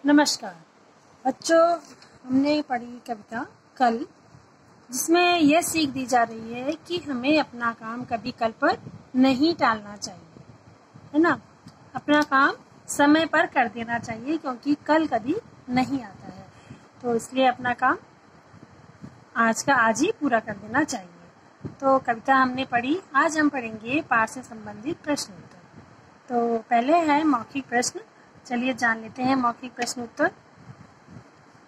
नमस्कार बच्चों, हमने पढ़ी कविता कल, जिसमें यह सीख दी जा रही है कि हमें अपना काम कभी कल पर नहीं टालना चाहिए, है ना। अपना काम समय पर कर देना चाहिए क्योंकि कल कभी नहीं आता है, तो इसलिए अपना काम आज का आज ही पूरा कर देना चाहिए। तो कविता हमने पढ़ी, आज हम पढ़ेंगे पाठ से संबंधित प्रश्न उत्तर। तो पहले है मौखिक प्रश्न, चलिए जान लेते हैं मौखिक प्रश्न उत्तर।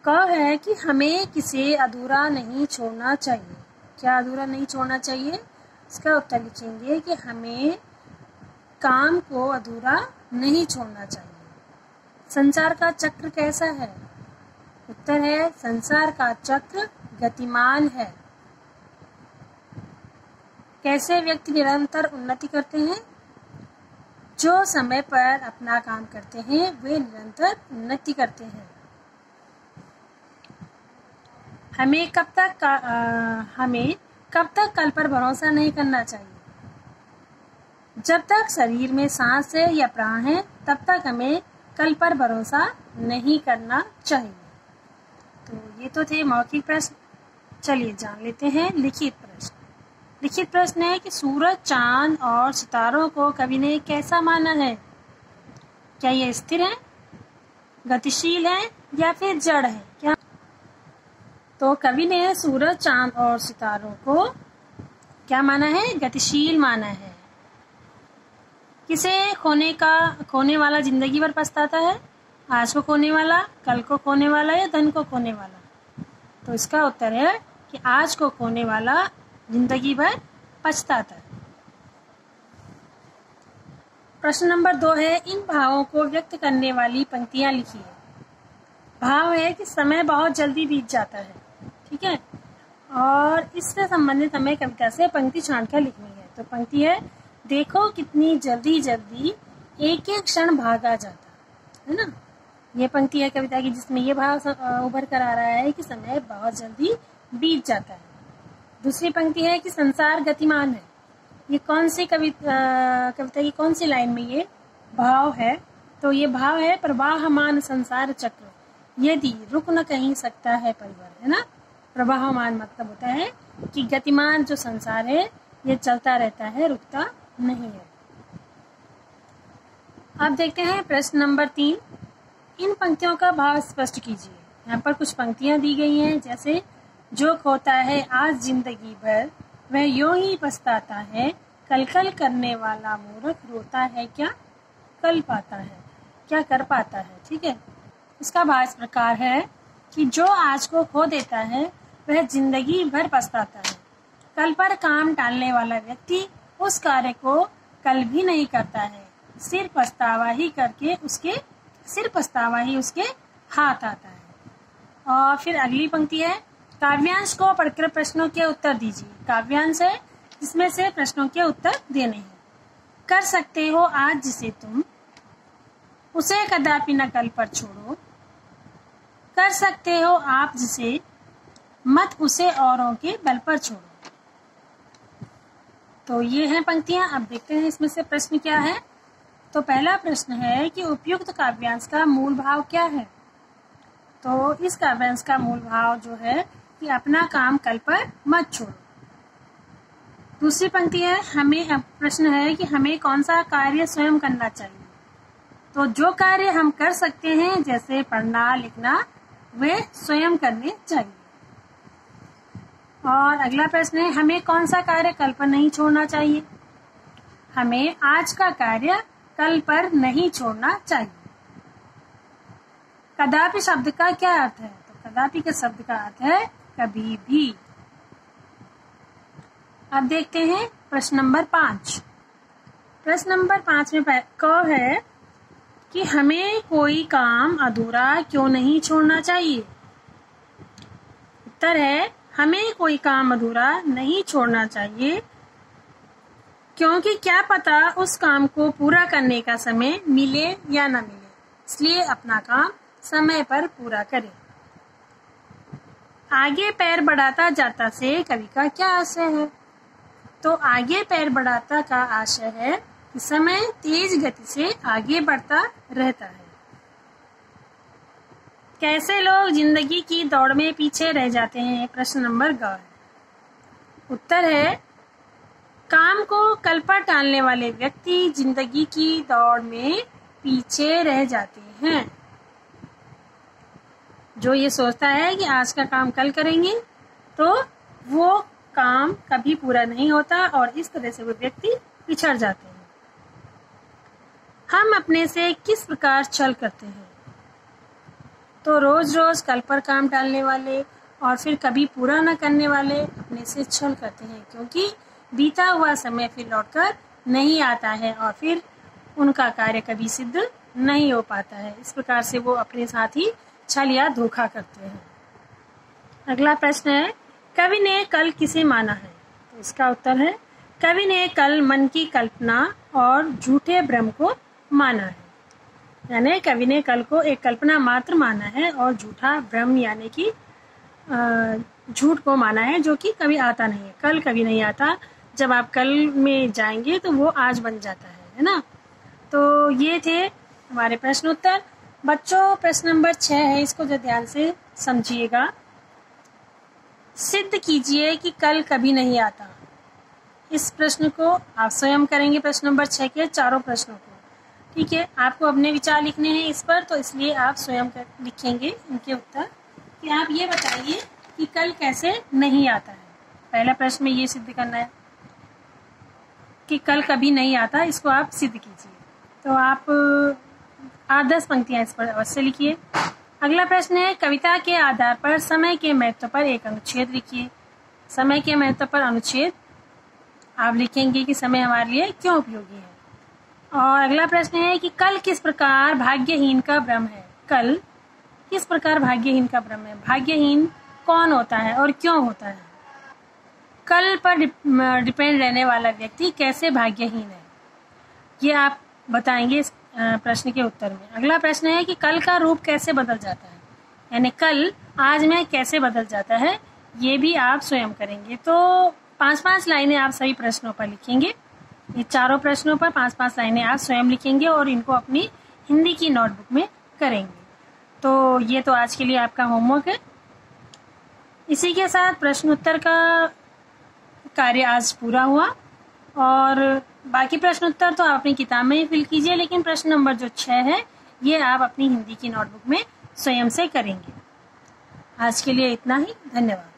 क है कि हमें किसे अधूरा नहीं छोड़ना चाहिए। क्या अधूरा नहीं छोड़ना चाहिए? इसका उत्तर लिखेंगे कि हमें काम को अधूरा नहीं छोड़ना चाहिए। संसार का चक्र कैसा है? उत्तर है संसार का चक्र गतिमान है। कैसे व्यक्ति निरंतर उन्नति करते हैं? जो समय पर अपना काम करते हैं वे निरंतर उन्नति करते हैं। हमें कब तक कल पर भरोसा नहीं करना चाहिए? जब तक शरीर में सांस है या प्राण है तब तक हमें कल पर भरोसा नहीं करना चाहिए। तो ये तो थे मौखिक प्रश्न। चलिए जान लेते हैं लिखित प्रश्न। लिखित प्रश्न है कि सूरज, चांद और सितारों को कवि ने कैसा माना है? क्या ये स्थिर है, गतिशील है या फिर जड़ है? क्या? तो कवि ने सूरज, चांद और सितारों को क्या माना है? गतिशील माना है। किसे खोने वाला जिंदगी भर पछताता है? आज को खोने वाला, कल को खोने वाला या धन को खोने वाला? तो इसका उत्तर है कि आज को खोने वाला जिंदगी भर पछताता है। प्रश्न नंबर 2 है, इन भावों को व्यक्त करने वाली पंक्तियां लिखिए। भाव है कि समय बहुत जल्दी बीत जाता है, ठीक है, और इससे संबंधित हमें कविता से पंक्ति छांटकर लिखनी है। तो पंक्ति है, देखो कितनी जल्दी जल्दी एक एक क्षण भागा जाता है ना। ये पंक्ति है कविता की जिसमें ये भाव उभर कर आ रहा है कि समय बहुत जल्दी बीत जाता है। दूसरी पंक्ति है कि संसार गतिमान है। ये कौन सी कविता की कौन सी लाइन में ये भाव है? तो ये भाव है, प्रवाहमान संसार चक्र यदि रुक न कहीं सकता है परिवार, है ना। प्रवाहमान मतलब होता है कि गतिमान जो संसार है ये चलता रहता है, रुकता नहीं है। अब देखते हैं प्रश्न नंबर 3। इन पंक्तियों का भाव स्पष्ट कीजिए। यहाँ पर कुछ पंक्तियां दी गई हैं, जैसे जो खोता है आज जिंदगी भर वह यूं ही पछताता है, कल कल करने वाला मूर्ख रोता है क्या कल पाता है, क्या कर पाता है, ठीक है। इसका भाव इस प्रकार है कि जो आज को खो देता है वह जिंदगी भर पछताता है। कल पर काम टालने वाला व्यक्ति उस कार्य को कल भी नहीं करता है, सिर्फ पछतावा ही उसके हाथ आता है। और फिर अगली पंक्ति है, काव्यांश को पढ़कर प्रश्नों के उत्तर दीजिए। काव्यांश है जिसमें से प्रश्नों के उत्तर देने हैं। कर सकते हो आज जिसे तुम, उसे कदापि न कल पर छोड़ो। कर सकते हो आप जिसे, मत उसे औरों के बल पर छोड़ो। तो ये हैं पंक्तियां। अब देखते हैं इसमें से प्रश्न क्या है। तो पहला प्रश्न है कि उपयुक्त काव्यांश का मूल भाव क्या है? तो इस काव्यांश का मूल भाव जो है कि अपना काम कल पर मत छोड़ो। दूसरी पंक्ति है, प्रश्न है कि हमें कौन सा कार्य स्वयं करना चाहिए? तो जो कार्य हम कर सकते हैं जैसे पढ़ना लिखना वे स्वयं करने चाहिए। और अगला प्रश्न है, हमें कौन सा कार्य कल पर नहीं छोड़ना चाहिए? हमें आज का कार्य कल पर नहीं छोड़ना चाहिए। कदापि शब्द का क्या अर्थ है? तो कदापि के शब्द का अर्थ है कभी भी। अब देखते हैं प्रश्न नंबर 5। प्रश्न नंबर 5 में क है कि हमें कोई काम अधूरा क्यों नहीं छोड़ना चाहिए? उत्तर है, हमें कोई काम अधूरा नहीं छोड़ना चाहिए क्योंकि क्या पता उस काम को पूरा करने का समय मिले या न मिले, इसलिए अपना काम समय पर पूरा करें। आगे पैर बढ़ाता जाता से कवि का क्या आशय है? तो आगे पैर बढ़ाता का आशय है कि समय तेज गति से आगे बढ़ता रहता है। कैसे लोग जिंदगी की दौड़ में पीछे रह जाते हैं? प्रश्न नंबर ग है। उत्तर है काम को कल पर टालने वाले व्यक्ति जिंदगी की दौड़ में पीछे रह जाते हैं। जो ये सोचता है कि आज का काम कल करेंगे तो वो काम कभी पूरा नहीं होता और इस तरह से वो व्यक्ति पिछड़ जाते हैं। हम अपने से किस प्रकार छल करते हैं? तो रोज रोज कल पर काम टालने वाले और फिर कभी पूरा न करने वाले अपने से छल करते हैं, क्योंकि बीता हुआ समय फिर लौटकर नहीं आता है और फिर उनका कार्य कभी सिद्ध नहीं हो पाता है। इस प्रकार से वो अपने साथ ही छल या धोखा करते हैं। अगला प्रश्न है कवि ने कल किसे माना है? तो इसका उत्तर है कवि ने कल मन की कल्पना और झूठे भ्रम को माना है। यानी कवि ने कल को एक कल्पना मात्र माना है और झूठा भ्रम यानी कि झूठ को माना है, जो कि कभी आता नहीं है। कल कभी नहीं आता, जब आप कल में जाएंगे तो वो आज बन जाता है ना। तो ये थे हमारे प्रश्न उत्तर। बच्चों प्रश्न नंबर 6 है, इसको जो ध्यान से समझिएगा। सिद्ध कीजिए कि कल कभी नहीं आता। इस प्रश्न को आप स्वयं करेंगे, प्रश्न नंबर 6 के चारों प्रश्नों को। ठीक है, आपको अपने विचार लिखने हैं इस पर, तो इसलिए आप स्वयं लिखेंगे इनके उत्तर कि आप ये बताइए कि कल कैसे नहीं आता है। पहला प्रश्न में ये सिद्ध करना है कि कल कभी नहीं आता, इसको आप सिद्ध कीजिए। तो आप 8-10 पंक्तियां इस पर अवश्य लिखिए। अगला प्रश्न है कविता के आधार पर समय के महत्व पर एक अनुच्छेद लिखिए। समय के महत्व पर अनुच्छेद आप लिखेंगे कि समय हमारे लिए क्यों उपयोगी है। और अगला प्रश्न है कि कल किस प्रकार भाग्यहीन का भ्रम है। कल किस प्रकार भाग्यहीन का भ्रम है? भाग्यहीन कौन होता है और क्यों होता है? कल पर डिपेंड रहने वाला व्यक्ति कैसे भाग्यहीन है, ये आप बताएंगे इस प्रश्न के उत्तर में। अगला प्रश्न है कि कल का रूप कैसे बदल जाता है, यानी कल आज में कैसे बदल जाता है, ये भी आप स्वयं करेंगे। तो 5-5 लाइनें आप सभी प्रश्नों पर लिखेंगे। ये चारों प्रश्नों पर 5-5 लाइनें आप स्वयं लिखेंगे और इनको अपनी हिंदी की नोटबुक में करेंगे। तो ये तो आज के लिए आपका होमवर्क है। इसी के साथ प्रश्न उत्तर का कार्य आज पूरा हुआ और बाकी प्रश्न उत्तर तो आप अपनी किताब में ही फिल कीजिए, लेकिन प्रश्न नंबर जो 6 है ये आप अपनी हिंदी की नोटबुक में स्वयं से करेंगे। आज के लिए इतना ही, धन्यवाद।